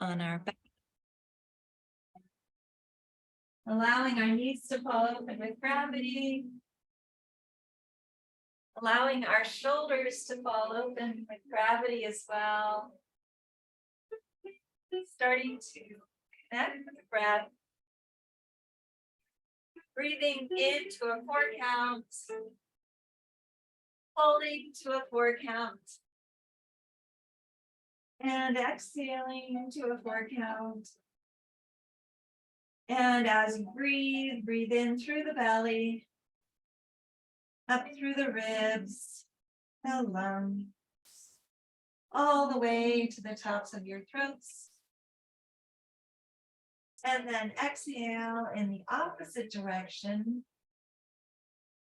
on our back. Allowing our knees to fall open with gravity. Allowing our shoulders to fall open with gravity as well. Starting to connect with the breath. Breathing into a 4 count. Holding to a 4 count. And exhaling into a 4 count. And as you breathe, breathe in through the belly, up through the ribs, the lungs, all the way to the tops of your throats. And then exhale in the opposite direction,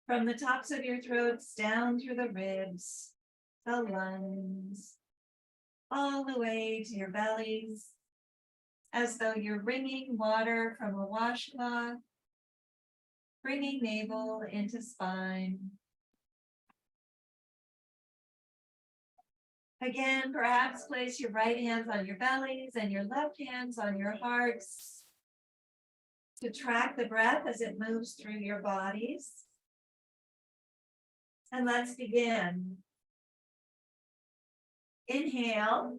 from the tops of your throats down through the ribs, the lungs, all the way to your bellies, as though you're wringing water from a washcloth, bringing navel into spine. Again, perhaps place your right hands on your bellies and your left hands on your hearts to track the breath as it moves through your bodies. And let's begin. Inhale,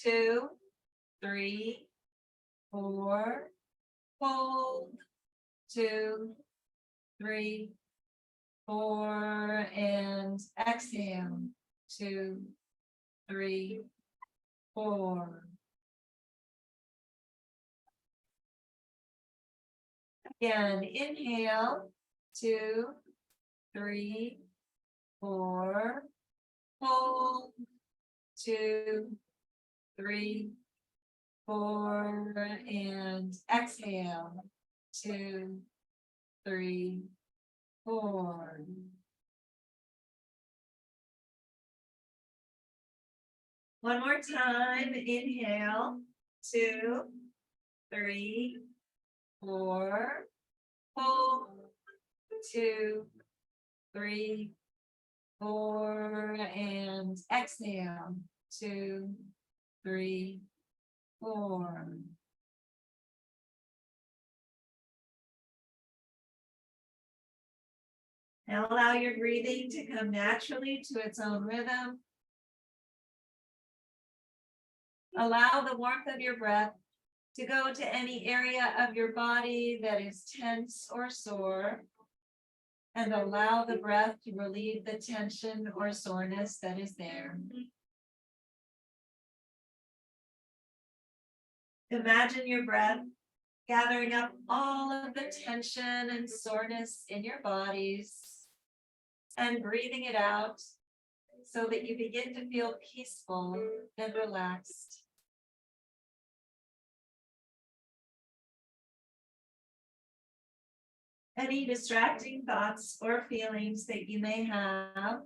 2, 3, 4, hold, 2, 3, 4, and exhale, 2, 3, 4. Again, inhale, 2, 3, 4, hold, 2, 3, 4, and exhale, 2, 3, 4. One more time, inhale, 2, 3, 4, hold, 2, 3, 4, and exhale, 2, 3, 4. Now allow your breathing to come naturally to its own rhythm. Allow the warmth of your breath to go to any area of your body that is tense or sore, and allow the breath to relieve the tension or soreness that is there. Imagine your breath gathering up all of the tension and soreness in your bodies and breathing it out so that you begin to feel peaceful and relaxed. Any distracting thoughts or feelings that you may have,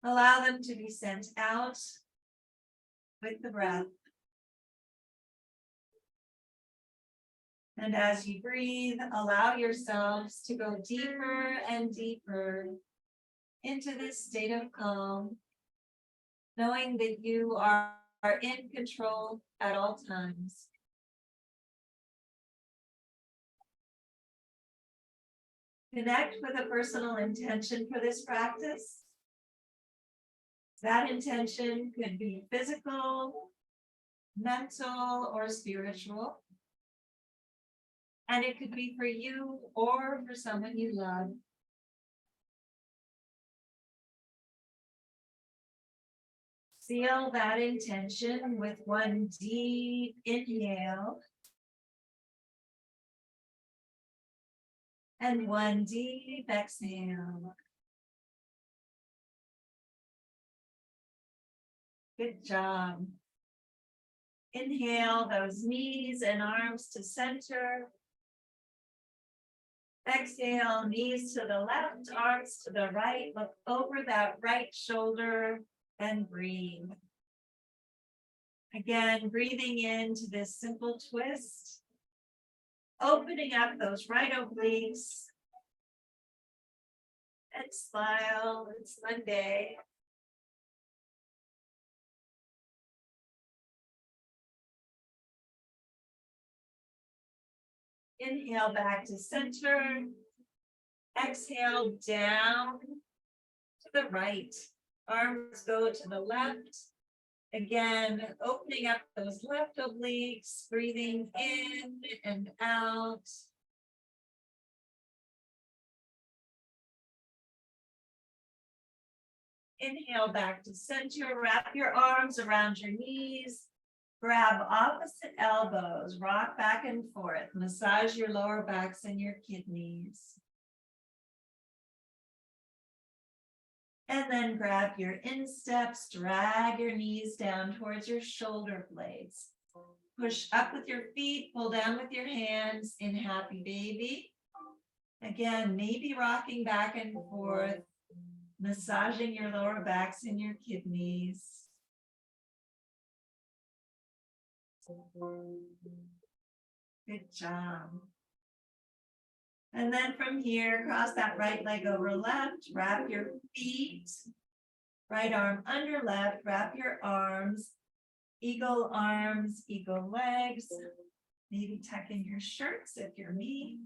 allow them to be sent out with the breath. And as you breathe, allow yourselves to go deeper and deeper into this state of calm, knowing that you are in control at all times. Connect with a personal intention for this practice. That intention could be physical, mental, or spiritual. And it could be for you or for someone you love. Seal that intention with one deep inhale and one deep exhale. Good job. Inhale those knees and arms to center. Exhale, knees to the left, arms to the right. Look over that right shoulder and breathe. Again, breathing into this simple twist. Opening up those right obliques. And smile, it's Monday. Inhale back to center. Exhale down to the right. Arms go to the left. Again, opening up those left obliques, breathing in and out. Inhale back to center. Wrap your arms around your knees. Grab opposite elbows. Rock back and forth. Massage your lower backs and your kidneys. And then grab your insteps, drag your knees down towards your shoulder blades. Push up with your feet, pull down with your hands in happy baby. Again, maybe rocking back and forth, massaging your lower backs and your kidneys. Good job. And then from here, cross that right leg over left, wrap your feet, right arm under left, wrap your arms, eagle legs, maybe tuck in your shirts if you're me.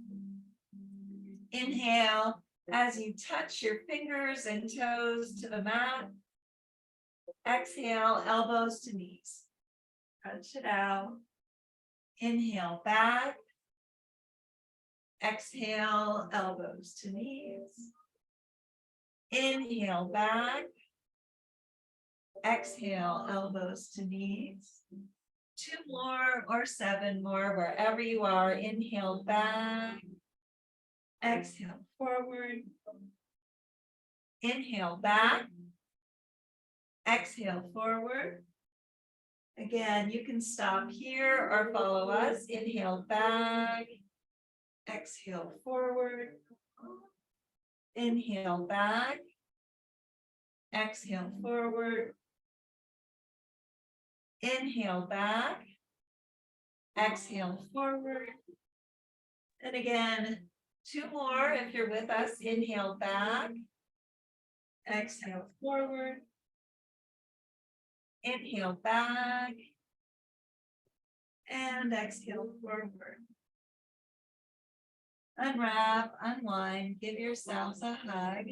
Inhale as you touch your fingers and toes to the mat. Exhale, elbows to knees. Touch it out. Inhale back. Exhale, elbows to knees. Inhale back. Exhale, elbows to knees. 2 more or 7 more, wherever you are. Inhale back. Exhale forward. Inhale back. Exhale forward. Again, you can stop here or follow us. Inhale back. Exhale forward. Inhale back. Exhale forward. Inhale back. Exhale forward. And again, 2 more if you're with us. Inhale back. Exhale forward. Inhale back. And exhale forward. Unwrap, unwind, give yourselves a hug.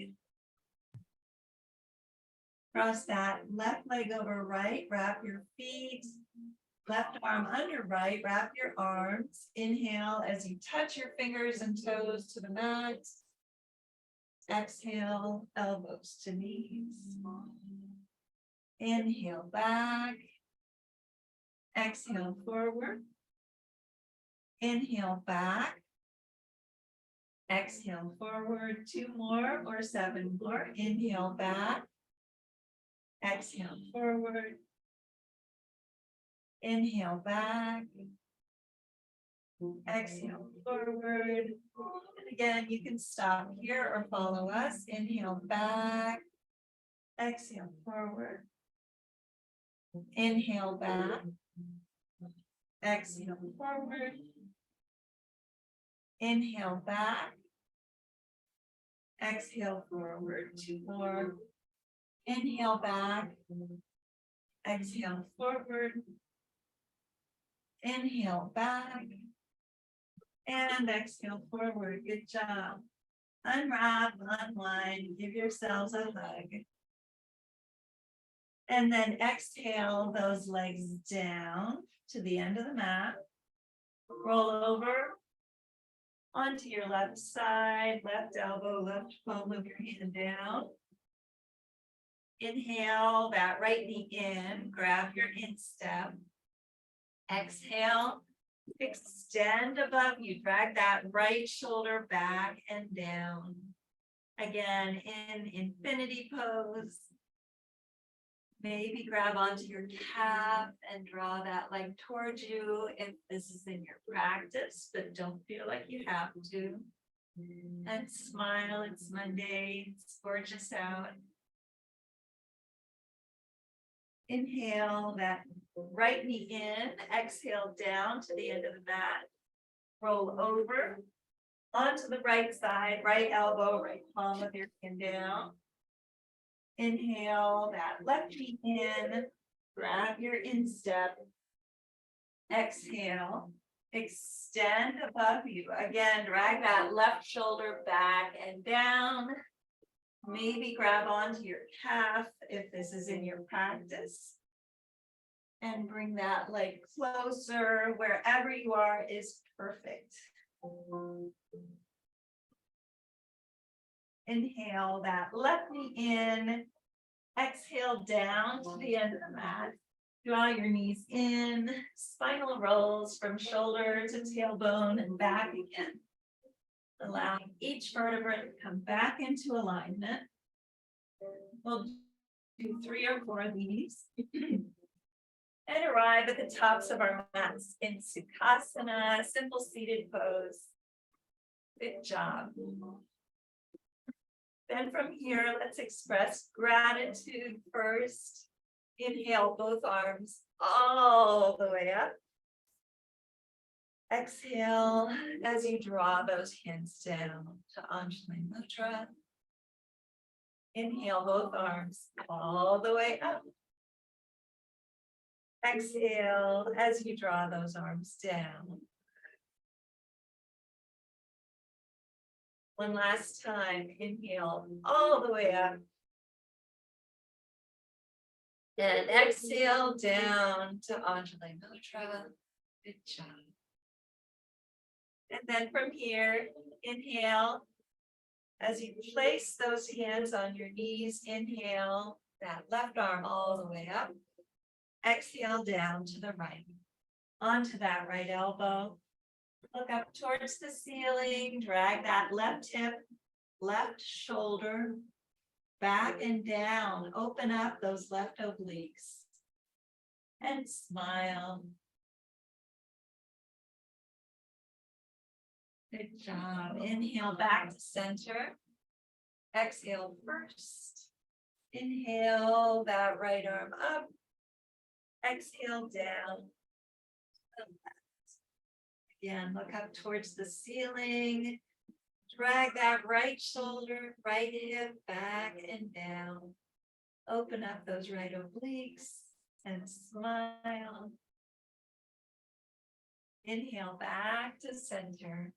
Cross that left leg over right, wrap your feet. Left arm under right, wrap your arms. Inhale as you touch your fingers and toes to the mat. Exhale, elbows to knees. Inhale back. Exhale forward. Inhale back. Exhale forward. 2 more or 7 more. Inhale back. Exhale forward. Inhale back. Exhale forward. And again, you can stop here or follow us. Inhale back. Exhale forward. Inhale back. Exhale forward. Inhale back. Exhale forward. 2 more. Inhale back. Exhale forward. Inhale back. And exhale forward. Good job. Unwrap, unwind, give yourselves a hug. And then exhale those legs down to the end of the mat. Roll over onto your left side, left elbow, left palm of your hand down. Inhale that right knee in, grab your instep. Exhale, extend above you, drag that right shoulder back and down. Again, in infinity pose. Maybe grab onto your calf and draw that leg towards you if this is in your practice, but don't feel like you have to. And smile, it's Monday, it's gorgeous out. Inhale that right knee in, exhale down to the end of the mat. Roll over onto the right side, right elbow, right palm of your hand down. Inhale that left knee in, grab your instep. Exhale, Extend above you. Again, drag that left shoulder back and down. Maybe grab onto your calf if this is in your practice. And bring that leg closer. Wherever you are is perfect. Inhale that left knee in. Exhale down to the end of the mat. Draw your knees in. Spinal rolls from shoulder to tailbone and back again. Allowing each vertebra to come back into alignment. We'll do 3 or 4 of these. And arrive at the tops of our mats in Sukhasana, simple seated pose. Good job. Then from here, let's express gratitude first. Inhale both arms all the way up. Exhale as you draw those hands down to Anjali Mudra. Inhale both arms all the way up. Exhale as you draw those arms down. One last time, inhale all the way up. And exhale down to Anjali Mudra. Good job. And then from here, inhale. As you place those hands on your knees, inhale that left arm all the way up. Exhale down to the right. Onto that right elbow. Look up towards the ceiling. Drag that left hip, left shoulder, back and down. Open up those left obliques. And smile. Good job. Inhale back to center. Exhale first. Inhale that right arm up. Exhale down. Again, look up towards the ceiling. Drag that right shoulder, right hip back and down. Open up those right obliques and smile. Inhale back to center.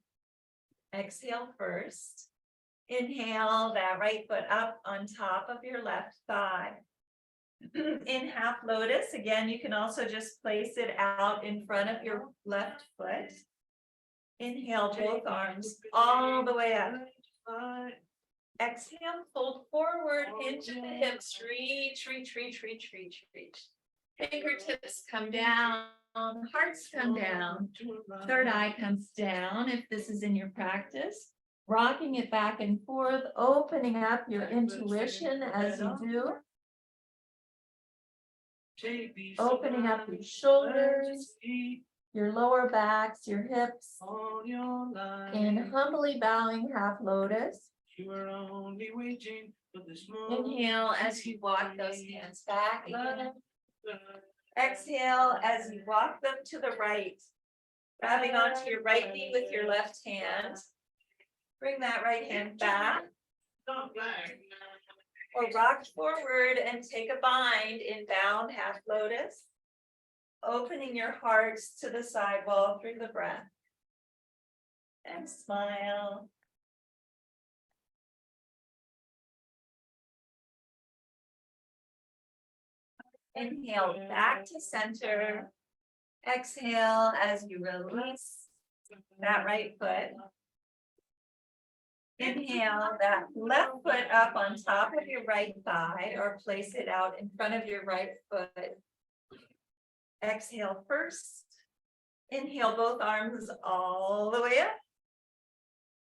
Exhale first. Inhale that right foot up on top of your left thigh. In half lotus, again, you can also just place it out in front of your left foot. Inhale both arms all the way up. Exhale, fold forward, hinge at the hips, reach, reach, reach, reach, reach, reach. Fingertips come down, hearts come down, third eye comes down if this is in your practice. Rocking it back and forth, opening up your intuition as you do. Opening up your shoulders, your lower backs, your hips, and humbly bowing half lotus. Inhale as you walk those hands back. Exhale as you walk them to the right. Grabbing onto your right knee with your left hand. Bring that right hand back. Or rock forward and take a bind in bound half lotus. Opening your hearts to the side wall through the breath. And smile. Inhale back to center. Exhale as you release that right foot. Inhale that left foot up on top of your right thigh or place it out in front of your right foot. Exhale first. Inhale both arms all the way up.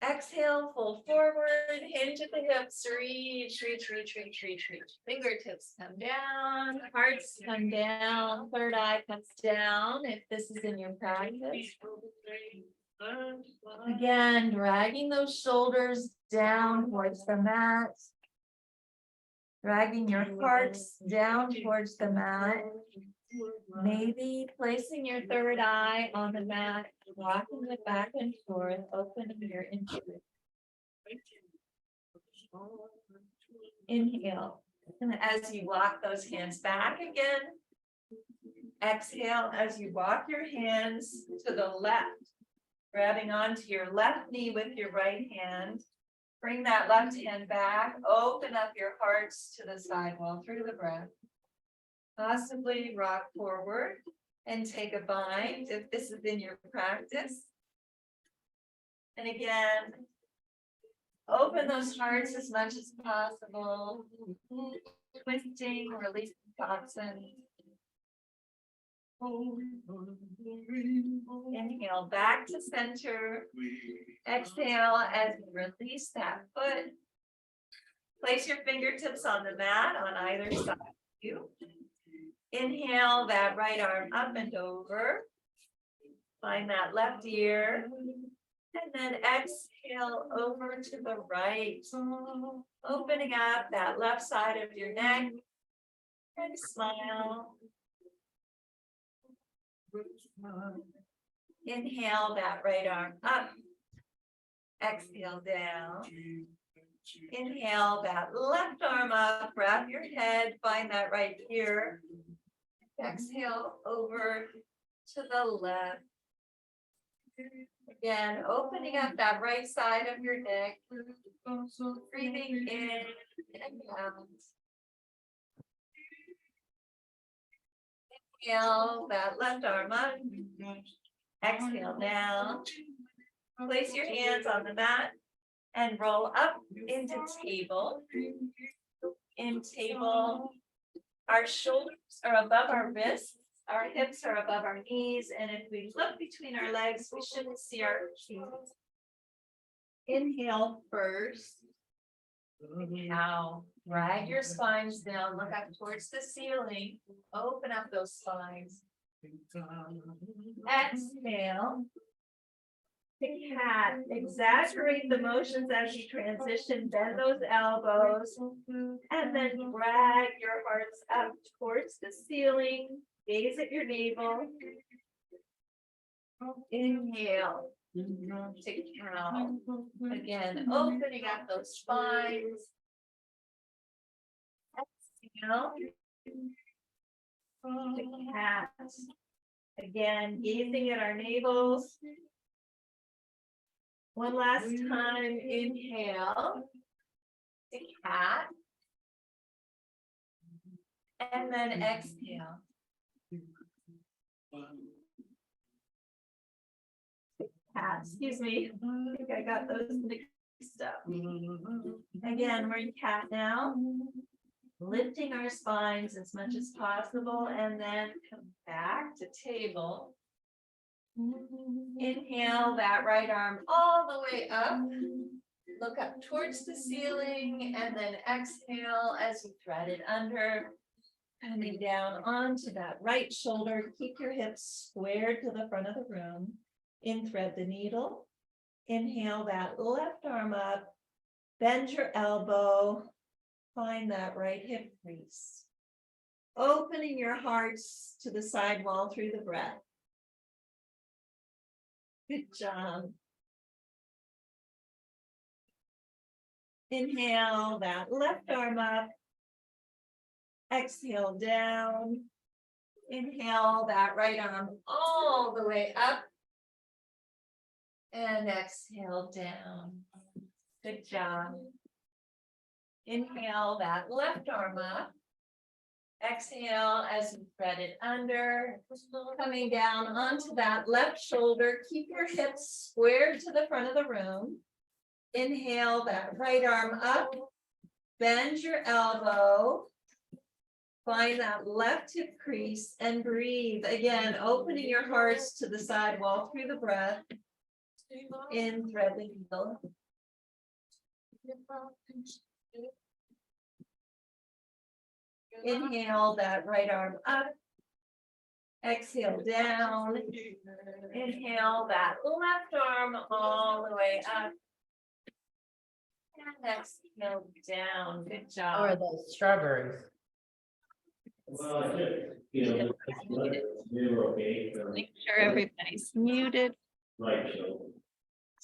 Exhale, fold forward, hinge at the hips, reach, reach, reach, reach, reach, reach. Fingertips come down, hearts come down, third eye comes down if this is in your practice. Again, dragging those shoulders down towards the mat. Dragging your hearts down towards the mat. Maybe placing your third eye on the mat, rocking it back and forth, opening your intuition. Inhale. And as you walk those hands back again, Exhale as you walk your hands to the left, grabbing onto your left knee with your right hand. Bring that left hand back, open up your hearts to the side wall through the breath. Possibly rock forward and take a bind if this is in your practice. And again, open those hearts as much as possible, twisting, releasing toxins. Inhale back to center. Exhale as you release that foot. Place your fingertips on the mat on either side of you. Inhale that right arm up and over. Find that left ear. And then exhale over to the right. Opening up that left side of your neck. And smile. Inhale that right arm up. Exhale down. Inhale that left arm up. Wrap your head. Find that right ear. Exhale over to the left. Again, opening up that right side of your neck. Breathing in and out. Inhale that left arm up. Exhale down. Place your hands on the mat and roll up into table. In table, our shoulders are above our wrists, our hips are above our knees, and if we look between our legs, we shouldn't see our feet. Inhale first. Now, drag your spines down, look up towards the ceiling, open up those spines. Exhale. The cat, exaggerate the motions as you transition, bend those elbows, and then drag your hearts up towards the ceiling, gaze at your navel. Inhale to cow. Again, opening up those spines. Exhale to cat. Again, gazing at our navels. One last time, inhale, to cat, and then exhale. Cat, excuse me, I think I got those mixed up. Again, we're in cat now, lifting our spines as much as possible, and then come back to table. Inhale that right arm all the way up. Look up towards the ceiling and then exhale as you thread it under. Coming down onto that right shoulder. Keep your hips squared to the front of the room. In thread the needle. Inhale that left arm up. Bend your elbow. Find that right hip crease. Opening your hearts to the side wall through the breath. Good job. Inhale that left arm up. Exhale down. Inhale that right arm all the way up. And exhale down. Good job. Inhale that left arm up. Exhale as you thread it under, coming down onto that left shoulder. Keep your hips squared to the front of the room. Inhale that right arm up, bend your elbow, find that left hip crease and breathe. Again, opening your hearts to the side wall through the breath. In thread the needle. Inhale that right arm up. Exhale down. Inhale that left arm all the way up. And exhale down. Good job. How are those strawberries? Well, they were okay. Make sure everybody's muted. Right, so.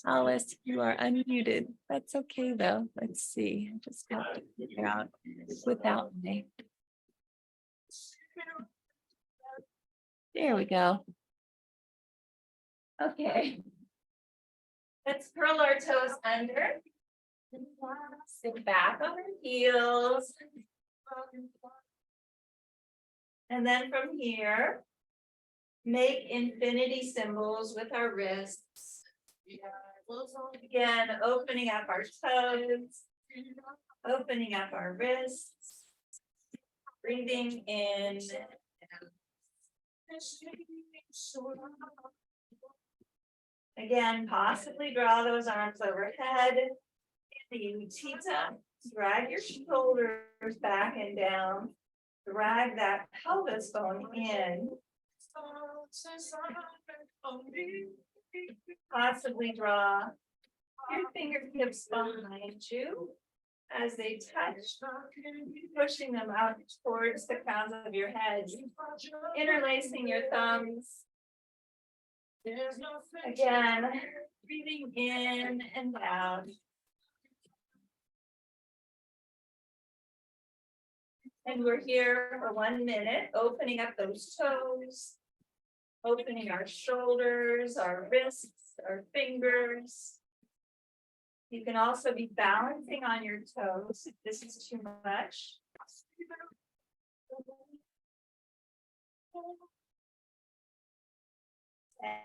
Alice, you are unmuted. That's okay though. Let's see. I just have to figure out without me. There we go. Okay. Let's curl our toes under. Sit back on our heels. And then from here, make infinity symbols with our wrists. Again, opening up our toes, opening up our wrists, breathing in. Again, possibly draw those arms overhead. The tita, drag your shoulders back and down. Drag that pelvis bone in. Possibly draw your fingertips behind you as they touch, pushing them out towards the crowns of your heads, interlacing your thumbs. Again, breathing in and out. And we're here for 1 minute, opening up those toes, opening our shoulders, our wrists, our fingers. You can also be balancing on your toes if this is too much.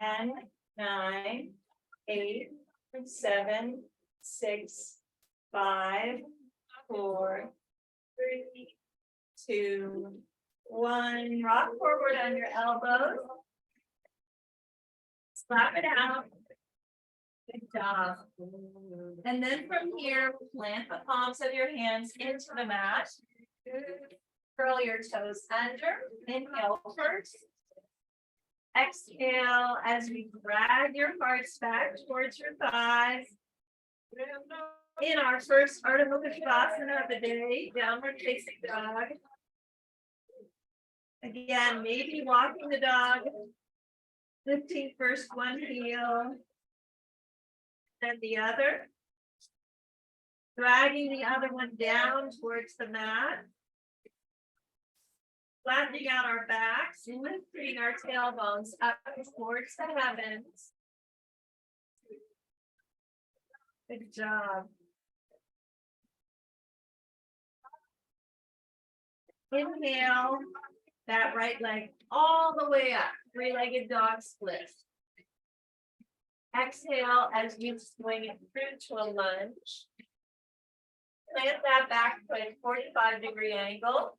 10, 9, 8, 7, 6, 5, 4, 3, 2, 1. Rock forward on your elbows. Slap it out. Good job. And then from here, plant the palms of your hands into the mat. Curl your toes under. Inhale first. Exhale as we drag your hearts back towards your thighs. In our first Ardha Mukha of the day, downward facing dog. Again, maybe walking the dog, lifting first one heel, then the other, dragging the other one down towards the mat, flattening out our backs, lifting our tailbones up towards the heavens. Good job. Inhale, that right leg all the way up, three-legged dog split. Exhale as you swing it through to a lunge. Plant that back foot 45-degree angle.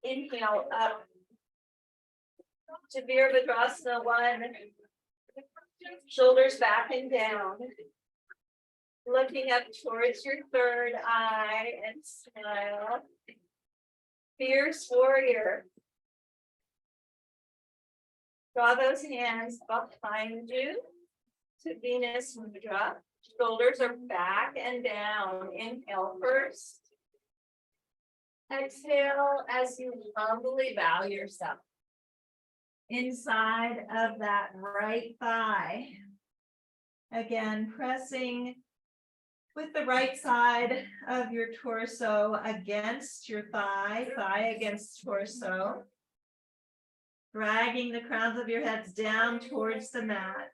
Inhale up to Virabhadrasana 1. Shoulders back and down. Looking up towards your third eye and smile. Fierce warrior. Draw those hands behind you to Venus Mudra. Shoulders are back and down. Inhale first. Exhale as you humbly bow yourself inside of that right thigh. Again, pressing with the right side of your torso against your thigh, thigh against torso. Dragging the crowns of your heads down towards the mat.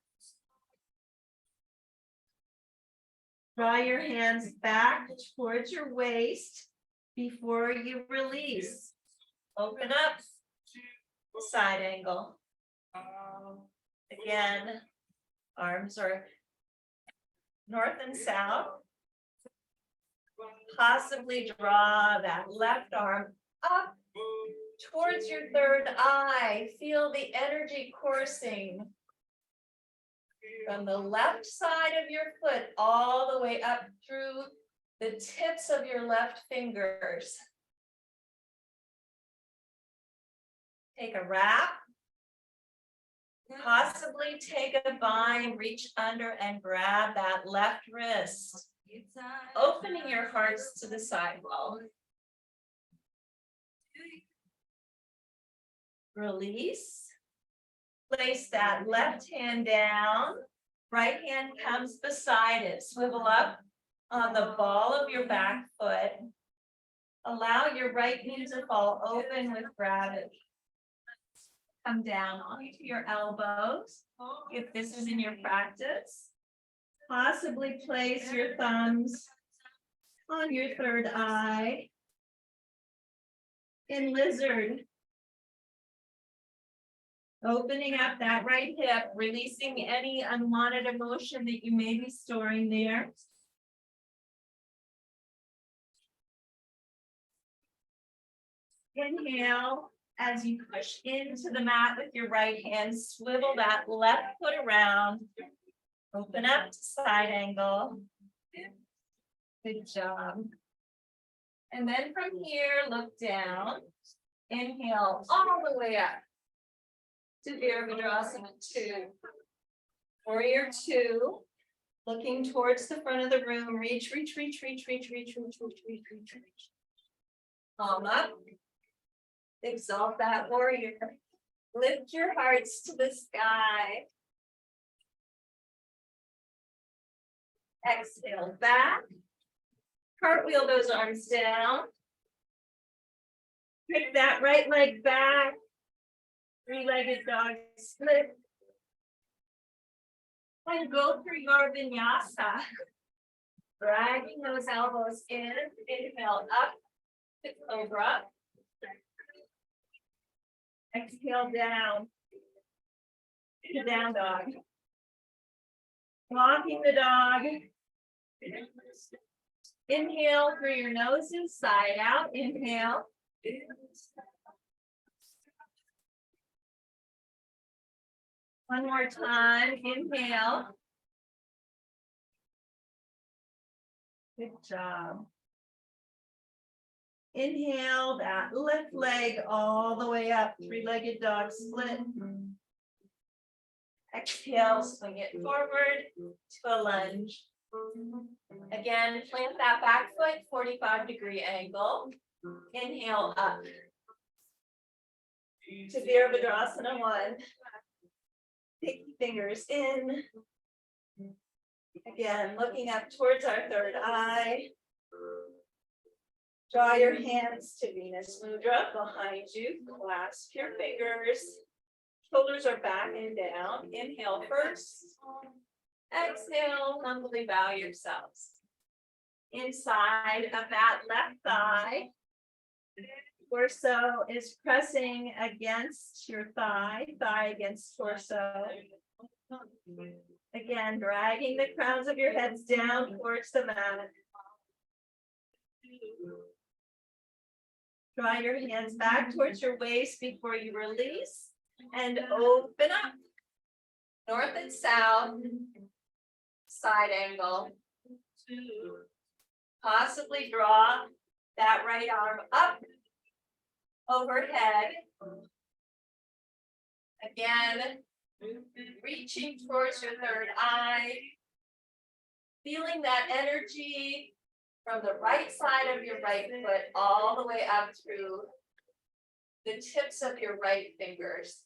Draw your hands back towards your waist before you release. Open up, side angle. Again, arms are north and south. Possibly draw that left arm up towards your third eye. Feel the energy coursing from the left side of your foot all the way up through the tips of your left fingers. Take a wrap. Possibly take a bind, reach under and grab that left wrist. Opening your hearts to the sidewall. Release. Place that left hand down. Right hand comes beside it. Swivel up on the ball of your back foot. Allow your right knee to fall open with gravity. Come down onto your elbows. If this is in your practice, possibly place your thumbs on your third eye. In lizard. Opening up that right hip, releasing any unwanted emotion that you may be storing there. Inhale, as you push into the mat with your right hand, swivel that left foot around. Open up to side angle. Good job. And then from here, look down. Inhale all the way up to Virabhadrasana 2. Warrior 2. Looking towards the front of the room. Reach, reach, reach, reach, reach, reach, reach, reach, reach, reach, reach. Palm up. Exalt that warrior. Lift your hearts to the sky. Exhale back. Cartwheel those arms down. Pick that right leg back. Three-legged dog split. And go through your vinyasa. Dragging those elbows in. Inhale up to cobra. Exhale down. To down dog. Walking the dog. Inhale through your nose and side out. Inhale. One more time. Inhale. Good job. Inhale that left leg all the way up. Three-legged dog split. Exhale, swing it forward to a lunge. Again, plant that back foot, 45-degree angle. Inhale up to Virabhadrasana 1. Pinky fingers in. Again, looking up towards our third eye. Draw your hands to Venus Mudra behind you. Clasp your fingers. Shoulders are back and down. Inhale first. Exhale, humbly bow yourselves. Inside of that left thigh. Torso is pressing against your thigh, thigh against torso. Again, dragging the crowns of your heads down towards the mat. Draw your hands back towards your waist before you release and open up. North and south, side angle. Possibly draw that right arm up overhead. Again, reaching towards your third eye. Feeling that energy from the right side of your right foot all the way up through the tips of your right fingers.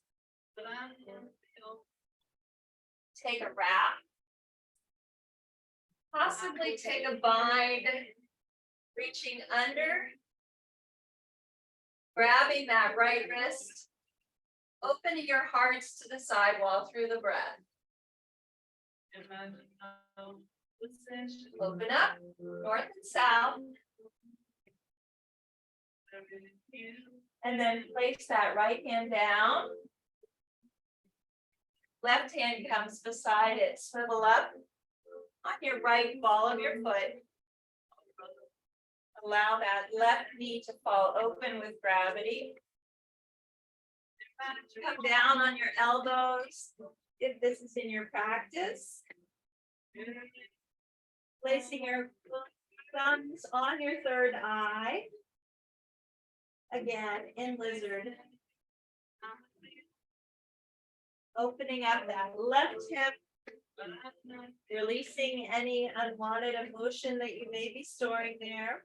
Take a wrap. Possibly take a bind, reaching under, grabbing that right wrist, opening your hearts to the sidewall through the breath. Open up, north and south. And then place that right hand down. Left hand comes beside it. Swivel up on your right ball of your foot. Allow that left knee to fall open with gravity. Come down on your elbows if this is in your practice. Placing your thumbs on your third eye. Again, in lizard. Opening up that left hip. Releasing any unwanted emotion that you may be storing there.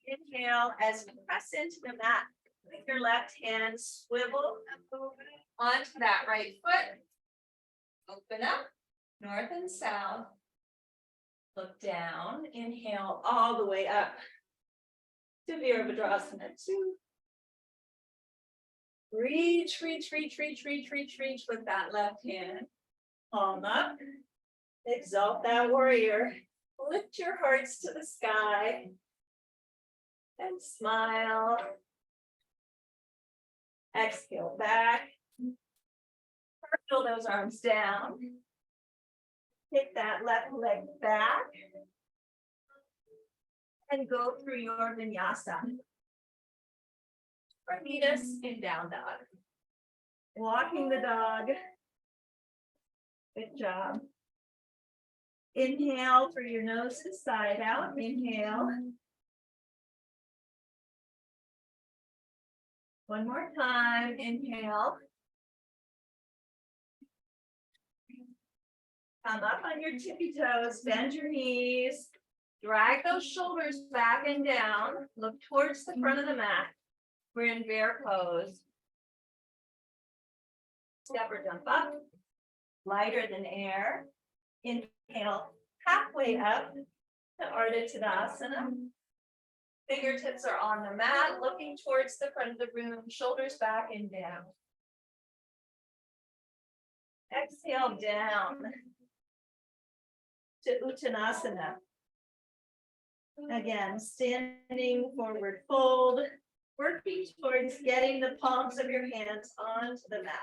Inhale as you press into the mat with your left hand, swivel onto that right foot. Open up, north and south. Look down, inhale all the way up to Virabhadrasana 2. Reach, reach, reach, reach, reach, reach, reach with that left hand. Palm up. Exalt that warrior. Lift your hearts to the sky. And smile. Exhale back. Curl those arms down. Take that left leg back. And go through your vinyasa. Or meet us in down dog. Walking the dog. Good job. Inhale through your noses, side out. Inhale. One more time. Inhale. Come up on your tippy toes. Bend your knees. Drag those shoulders back and down. Look towards the front of the mat. We're in bear pose. Step or jump up. Lighter than air. Inhale halfway up to Ardha Tadasana. Fingertips are on the mat, looking towards the front of the room, shoulders back and down. Exhale down to Uttanasana. Again, standing forward fold, working towards getting the palms of your hands onto the mat.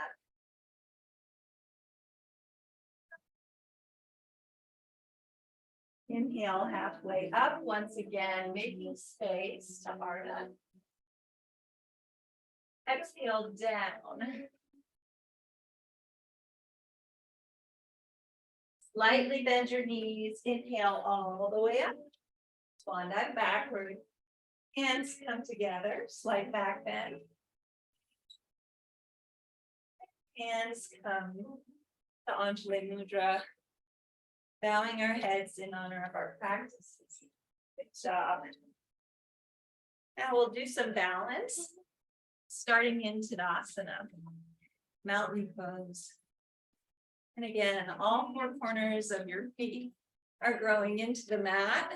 Inhale halfway up, once again, making space to Ardha. Exhale down. Slightly bend your knees, inhale all the way up. Swan dive backward. Hands come together, slight back bend. Hands come to Anjali Mudra. Bowing our heads in honor of our practices. Good job. Now we'll do some balance. Starting in Tadasana, mountain pose. And again, all four corners of your feet are growing into the mat.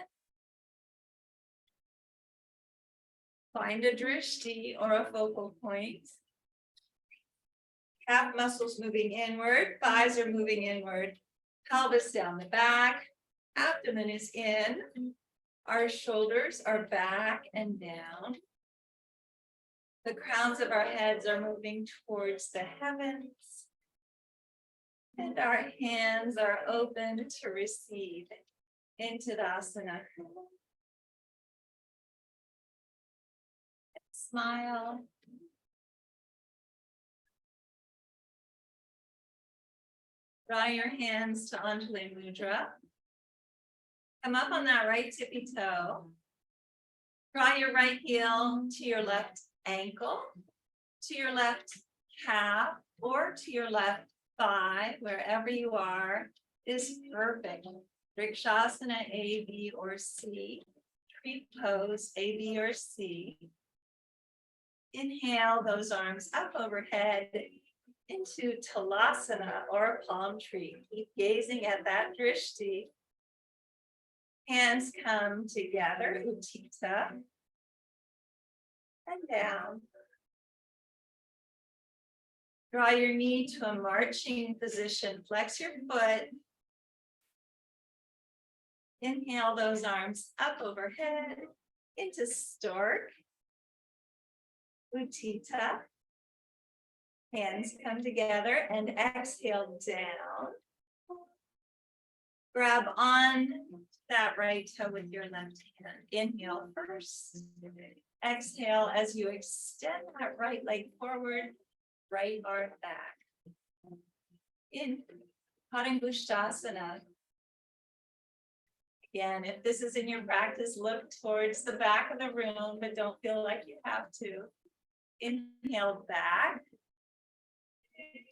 Find a drishti or a focal point. Calf muscles moving inward, thighs are moving inward. Pelvis down the back, abdomen is in, our shoulders are back and down. The crowns of our heads are moving towards the heavens. And our hands are open to receive into Tadasana. Smile. Draw your hands to Anjali Mudra. Come up on that right tippy toe. Draw your right heel to your left ankle, to your left calf, or to your left thigh, wherever you are, is perfect. Vrikshasana A, B, or C. Tree pose A, B, or C. Inhale those arms up overhead into Talasana or palm tree. Keep gazing at that drishti. Hands come together, Utthita, and down. Draw your knee to a marching position. Flex your foot. Inhale those arms up overhead into stork. Utthita. Hands come together and exhale down. Grab on that right toe with your left hand. Inhale first. Exhale as you extend that right leg forward, right arm back. In Padangusthasana. Again, if this is in your practice, look towards the back of the room, but don't feel like you have to. Inhale back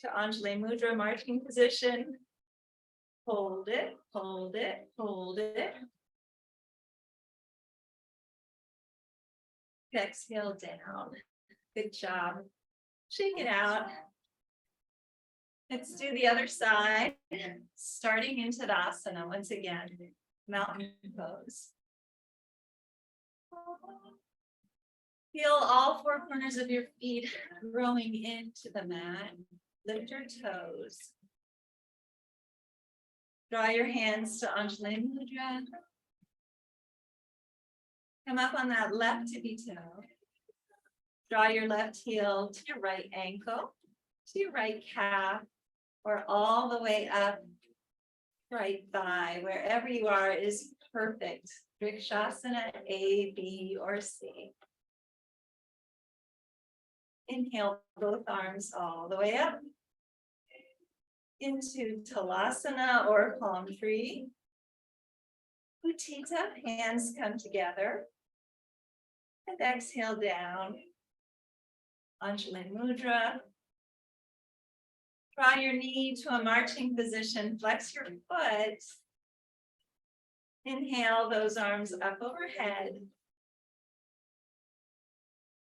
to Anjali Mudra, marching position. Hold it, hold it, hold it. Exhale down. Good job. Shake it out. Let's do the other side. Starting in Tadasana once again. Mountain pose. Feel all four corners of your feet growing into the mat. Lift your toes. Draw your hands to Anjali Mudra. Come up on that left tippy toe. Draw your left heel to your right ankle, to your right calf, or all the way up right thigh. Wherever you are is perfect. Vrikshasana A, B, or C. Inhale both arms all the way up into Talasana or palm tree. Utthita, hands come together. And exhale down. Anjali Mudra. Draw your knee to a marching position. Flex your foot. Inhale those arms up overhead.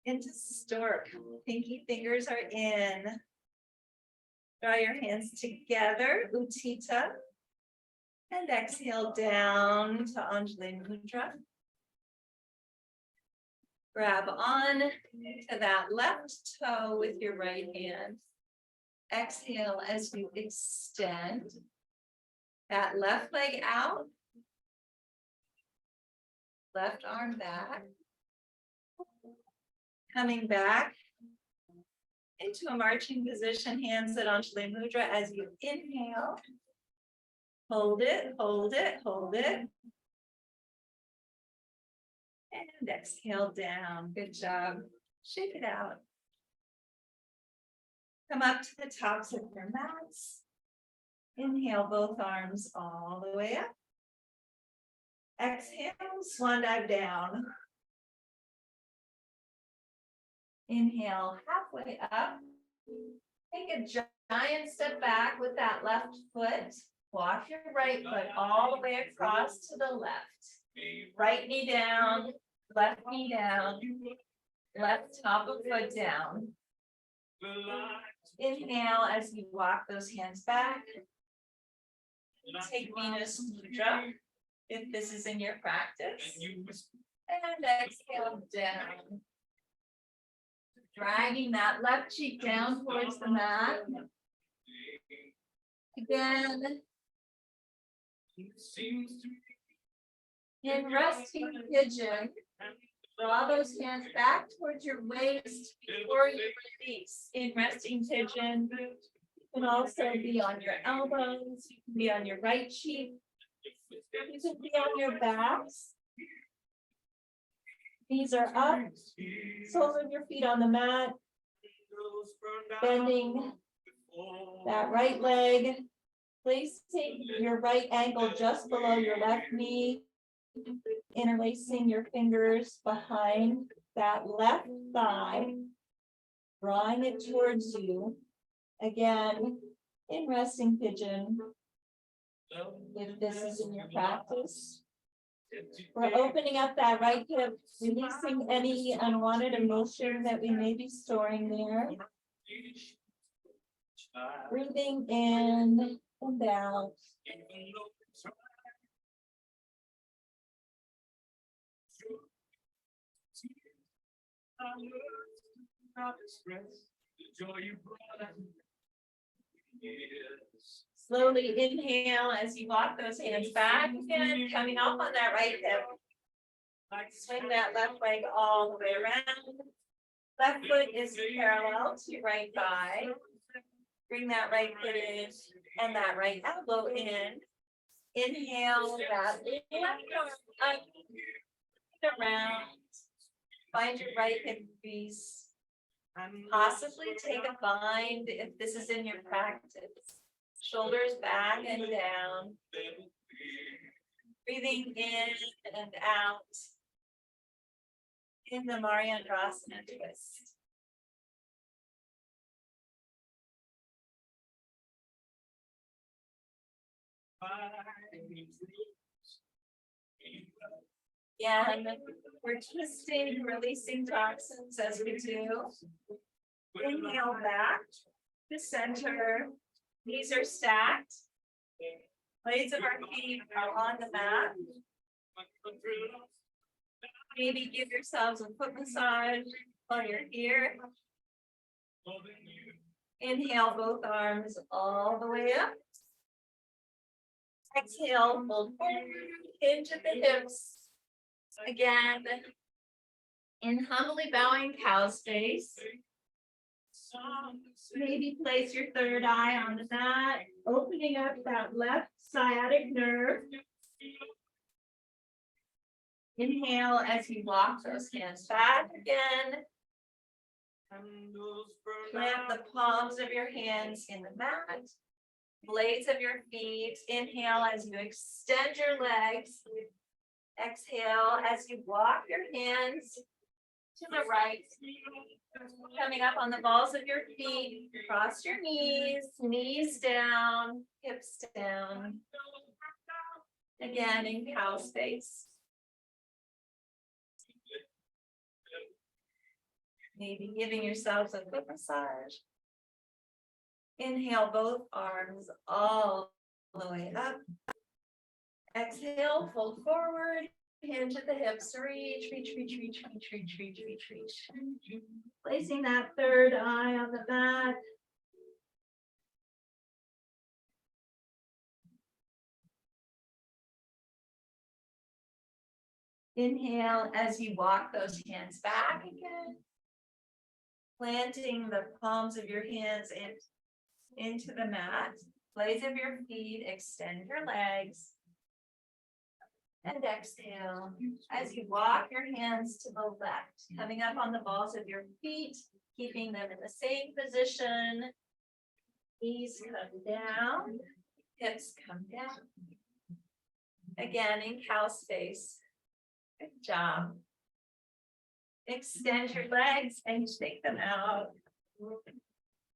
Into stork. Pinky fingers are in. Draw your hands together. Utthita. And exhale down to Anjali Mudra. Grab on to that left toe with your right hand. Exhale as you extend that left leg out. Left arm back. Coming back into a marching position, hands at Anjali Mudra as you inhale. Hold it, hold it, hold it. And exhale down. Good job. Shake it out. Come up to the tops of your mats. Inhale both arms all the way up. Exhale, swan dive down. Inhale, halfway up. Take a giant step back with that left foot. Walk your right foot all the way across to the left. Right knee down, left knee down, left top of foot down. Inhale as you walk those hands back. Take Venus Mudra if this is in your practice. And exhale down. Dragging that left cheek down towards the mat. Again. In resting pigeon, draw those hands back towards your waist before you release. In resting pigeon, you can also be on your elbows, you can be on your right cheek, you can be on your backs. Knees are up, soles of your feet on the mat, bending that right leg, placing your right ankle just below your left knee, interlacing your fingers behind that left thigh, drawing it towards you. Again, in resting pigeon, if this is in your practice. We're opening up that right hip, releasing any unwanted emotion that we may be storing there. Breathing in and out. Slowly inhale as you walk those hands back again, coming up on that right hip. Swing that left leg all the way around. Left foot is parallel to your right thigh. Bring that right foot in and that right elbow in. Inhale that left arm up, around. Find your right hip crease. Possibly take a bind if this is in your practice. Shoulders back and down. Breathing in and out. In the Mariandrasana twist. Yeah, and we're twisting, releasing toxins as we do. Inhale back to center. Knees are stacked. Blades of our feet are on the mat. Maybe give yourselves a foot massage while you're here. Inhale both arms all the way up. Exhale, fold forward, hinge at the hips. Again, in humbly bowing cow's face. Maybe place your third eye on the mat, opening up that left sciatic nerve. Inhale as you walk those hands back again. Plant the palms of your hands in the mat, blades of your feet. Inhale as you extend your legs. Exhale as you walk your hands to the right. Coming up on the balls of your feet, cross your knees down, hips down. Again in cow's face. Maybe giving yourselves a foot massage. Inhale both arms all the way up. Exhale, fold forward, hinge at the hips, reach. Placing that third eye on the mat. Inhale as you walk those hands back again. Planting the palms of your hands into the mat. Blades of your feet, extend your legs. And exhale as you walk your hands to the left, coming up on the balls of your feet, keeping them in the same position. Knees come down, hips come down. Again in cow's face. Good job. Extend your legs and shake them out.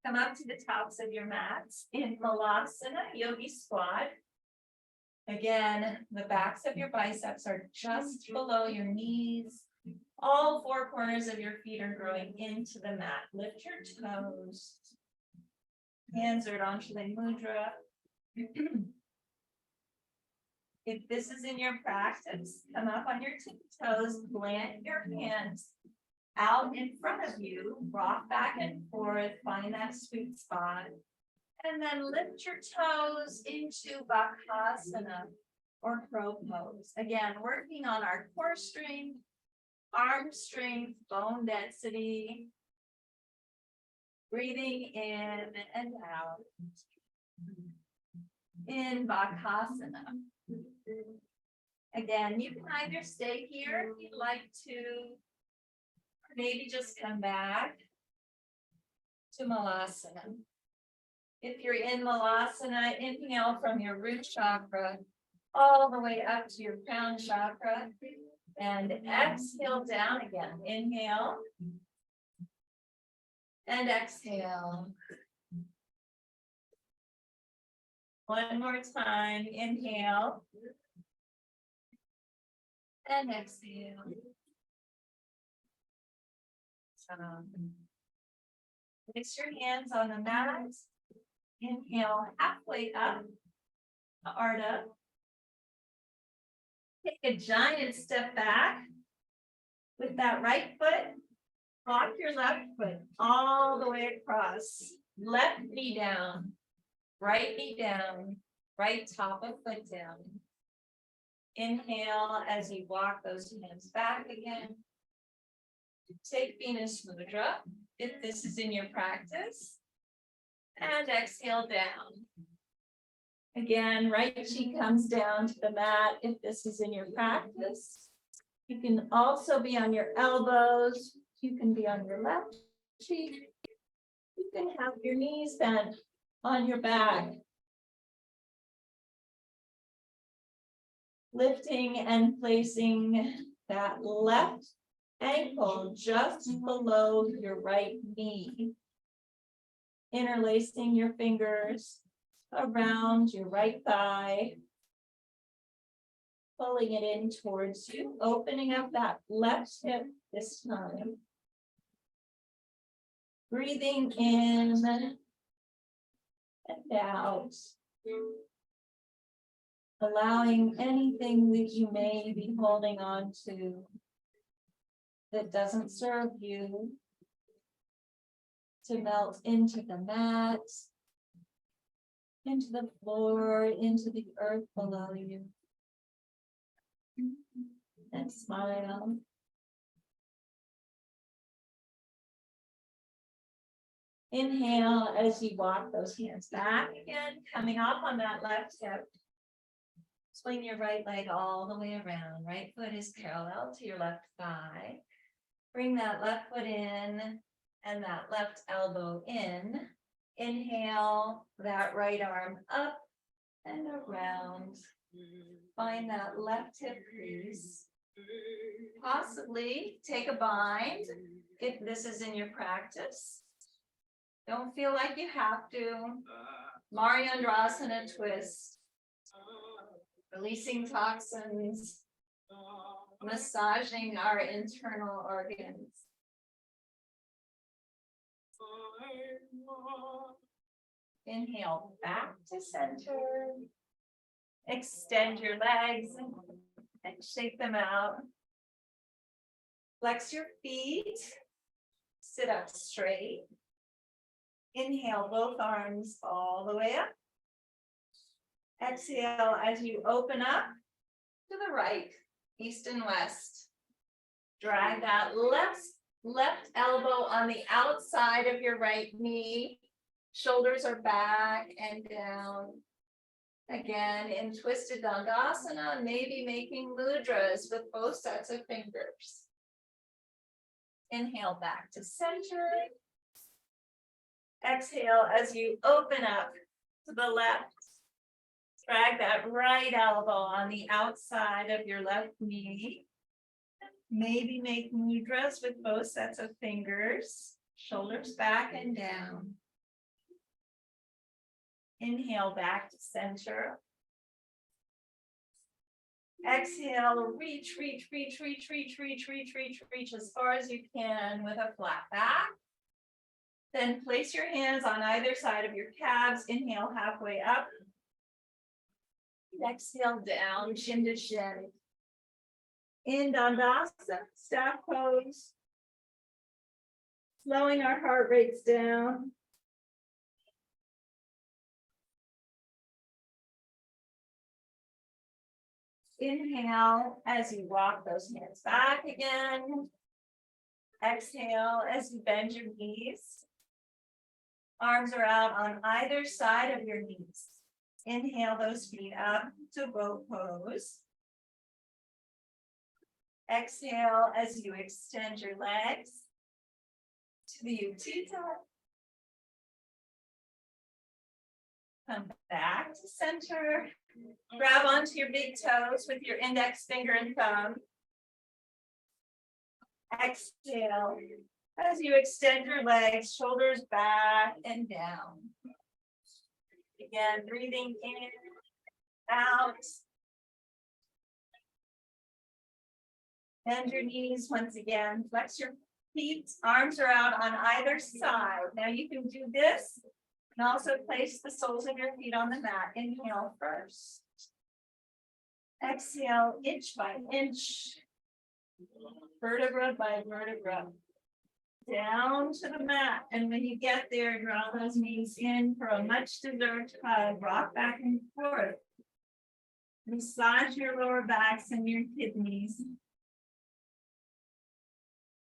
Come up to the tops of your mats in Malasana, yogi squat. Again, the backs of your biceps are just below your knees. All four corners of your feet are growing into the mat. Lift your toes. Hands are Anjali Mudra. If this is in your practice, come up on your toes, plant your hands out in front of you, rock back and forth, find that sweet spot. And then lift your toes into Bakasana or crow pose. Again, working on our core strength, arm strength, bone density. Breathing in and out. In Bakasana. Again, you can either stay here if you'd like to, or maybe just come back to Malasana. If you're in Malasana, inhale from your root chakra all the way up to your crown chakra and exhale down again. Inhale and exhale. One more time. Inhale and exhale. Place your hands on the mat. Inhale halfway up to Ardha. Take a giant step back with that right foot. Walk your left foot all the way across. Left knee down, right knee down, right top of foot down. Inhale as you walk those hands back again. Take Venus Mudra if this is in your practice. And exhale down. Again, right cheek comes down to the mat if this is in your practice. You can also be on your elbows. You can be on your left cheek. You can have your knees bent on your back. Lifting and placing that left ankle just below your right knee. Interlacing your fingers around your right thigh. Pulling it in towards you, opening up that left hip this time. Breathing in and out. Allowing anything that you may be holding on to that doesn't serve you to melt into the mat, into the floor, into the earth below you. And smile. Inhale as you walk those hands back again, coming off on that left hip. Swing your right leg all the way around. Right foot is parallel to your left thigh. Bring that left foot in and that left elbow in. Inhale that right arm up and around. Find that left hip crease. Possibly take a bind if this is in your practice. Don't feel like you have to. Mariandrasana twist. Releasing toxins. Massaging our internal organs. Inhale back to center. Extend your legs and shake them out. Flex your feet. Sit up straight. Inhale both arms all the way up. Exhale as you open up to the right, east and west. Drag that left elbow on the outside of your right knee. Shoulders are back and down. Again, in twisted Dandasana, maybe making mudras with both sets of fingers. Inhale back to center. Exhale as you open up to the left. Drag that right elbow on the outside of your left knee. Maybe make mudras with both sets of fingers. Shoulders back and down. Inhale back to center. Exhale, reach as far as you can with a flat back. Then place your hands on either side of your calves. Inhale halfway up. Exhale down, chin to shin. In Dandasana, staff pose. Slowing our heart rates down. Inhale as you walk those hands back again. Exhale as you bend your knees. Arms are out on either side of your knees. Inhale those feet up to bow pose. Exhale as you extend your legs to the Utthita. Come back to center. Grab onto your big toes with your index finger and thumb. Exhale as you extend your legs, shoulders back and down. Again, breathing in, out. Bend your knees once again. Flex your feet. Arms are out on either side. Now you can do this and also place the soles of your feet on the mat. Inhale first. Exhale, inch by inch. Vertebra by vertebra. Down to the mat. And when you get there, draw those knees in for a much deserved hug. Rock back and forth. Massage your lower backs and your kidneys.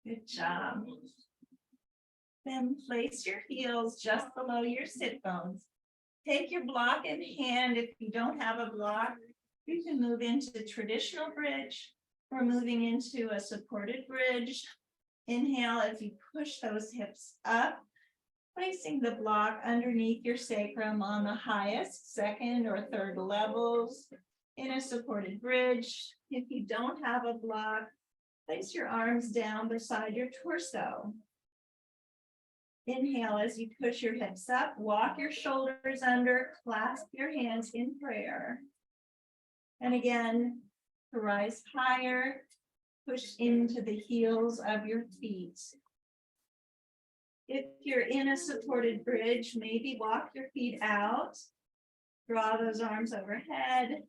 Good job. Then place your heels just below your sit bones. Take your block in hand. If you don't have a block, you can move into traditional bridge or moving into a supported bridge. Inhale as you push those hips up, placing the block underneath your sacrum on the highest, second or third levels in a supported bridge. If you don't have a block, place your arms down beside your torso. Inhale as you push your hips up, walk your shoulders under, clasp your hands in prayer. And again, to rise higher, push into the heels of your feet. If you're in a supported bridge, maybe walk your feet out, draw those arms overhead,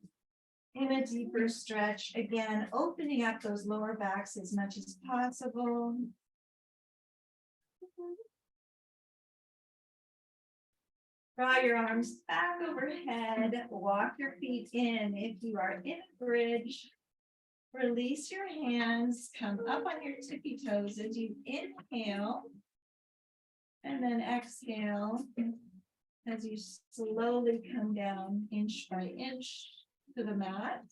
In a deeper stretch, again, opening up those lower backs as much as possible. Draw your arms back overhead, walk your feet in. If you are in a bridge, release your hands, come up on your tippy toes as you inhale. And then exhale as you slowly come down inch by inch to the mat.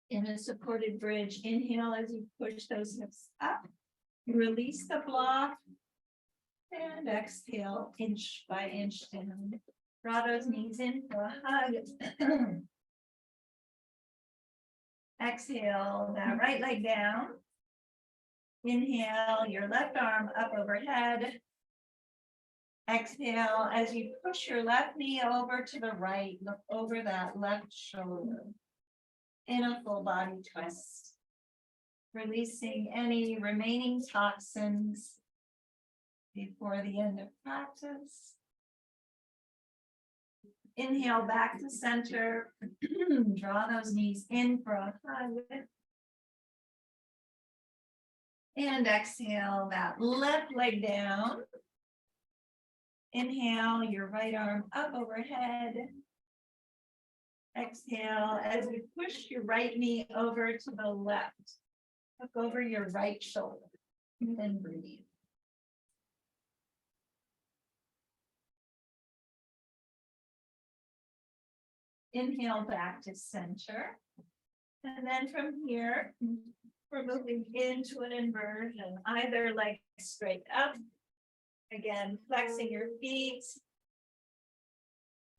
In a supported bridge, inhale as you push those hips up, release the block, and exhale inch by inch down. Draw those knees in for a hug. Exhale that right leg down. Inhale your left arm up overhead. Exhale as you push your left knee over to the right, look over that left shoulder. In a full body twist. Releasing any remaining toxins before the end of practice. Inhale back to center. Draw those knees in for a hug. And exhale that left leg down. Inhale your right arm up overhead. Exhale as you push your right knee over to the left. Look over your right shoulder and then breathe. Inhale back to center. And then from here, we're moving into an inversion, either leg straight up. Again, flexing your feet.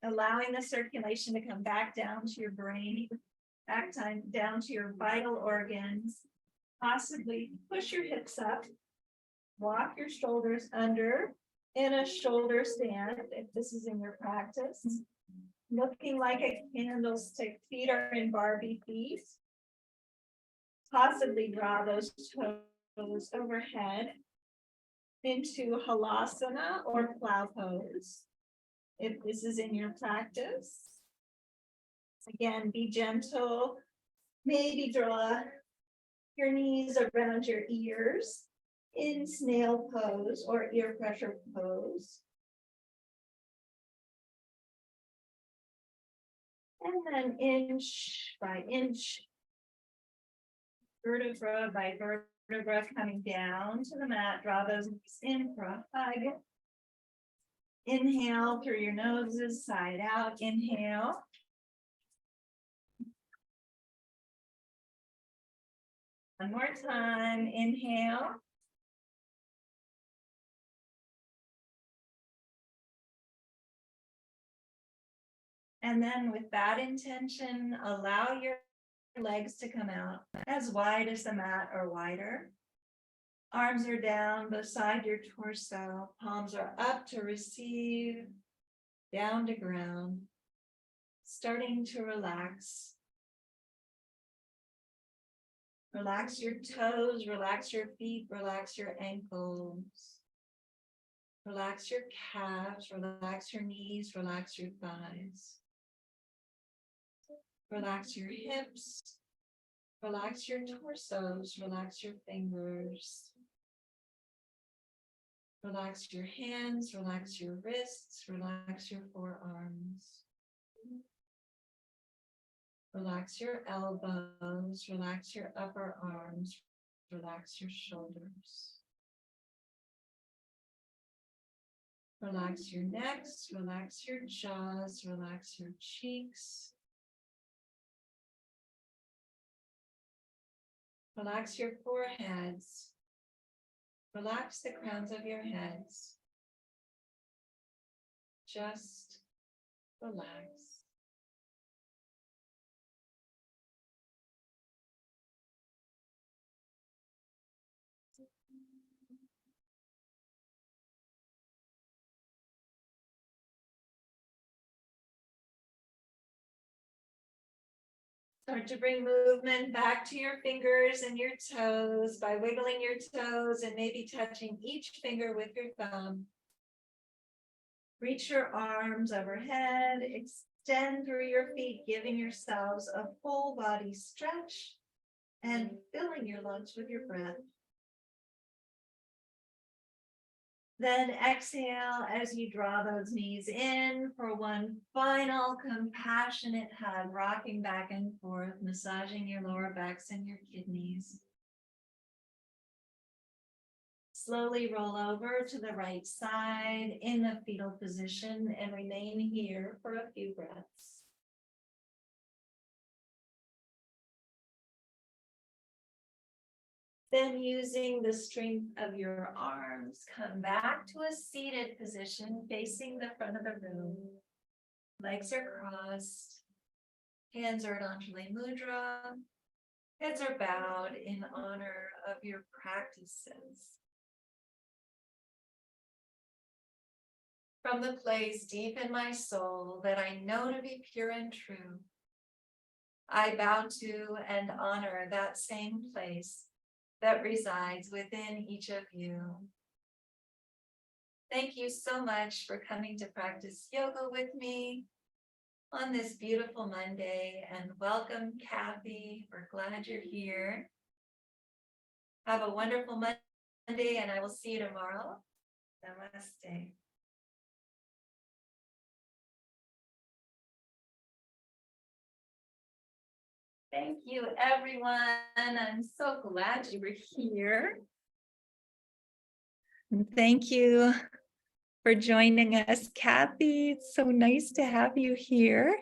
Allowing the circulation to come back down to your brain, back down to your vital organs. Possibly push your hips up. Walk your shoulders under in a shoulder stand, if this is in your practice. Looking like a candlestick, feet are in Barbie feet. Possibly draw those toes overhead into halasana or plow pose. If this is in your practice. Again, be gentle. Maybe draw your knees around your ears in snail pose or ear pressure pose. And then inch by inch, vertebra by vertebra coming down to the mat. Draw those knees in for a hug. Inhale through your noses, side out. Inhale. One more time. Inhale. And then with that intention, allow your legs to come out as wide as the mat or wider. Arms are down beside your torso. Palms are up to receive, down to ground. Starting to relax. Relax your toes, relax your feet, relax your ankles. Relax your calves, relax your knees, relax your thighs. Relax your hips, relax your torsos, relax your fingers. Relax your hands, relax your wrists, relax your forearms. Relax your elbows, relax your upper arms, relax your shoulders. Relax your necks, relax your jaws, relax your cheeks. Relax your foreheads. Relax the crowns of your heads. Just relax. Start to bring movement back to your fingers and your toes by wiggling your toes and maybe touching each finger with your thumb. Reach your arms overhead, extend extend through your feet, giving yourselves a full body stretch and filling your lungs with your breath. Then exhale as you draw those knees in for one final compassionate hug, rocking back and forth, massaging your lower backs and your kidneys. Slowly roll over to the right side in the fetal position and remain here for a few breaths. Then using the strength of your arms, come back to a seated position facing the front of the room. Legs are crossed, hands are at Anjali Mudra, heads are bowed in honor of your practices. From the place deep in my soul that I know to be pure and true, I bow to and honor that same place that resides within each of you. Thank you so much for coming to practice yoga with me on this beautiful Monday, and welcome, Kathy. We're glad you're here. Have a wonderful Monday, and I will see you tomorrow. Namaste. Thank you, everyone. I'm so glad you were here. And thank you for joining us, Kathy. It's so nice to have you here.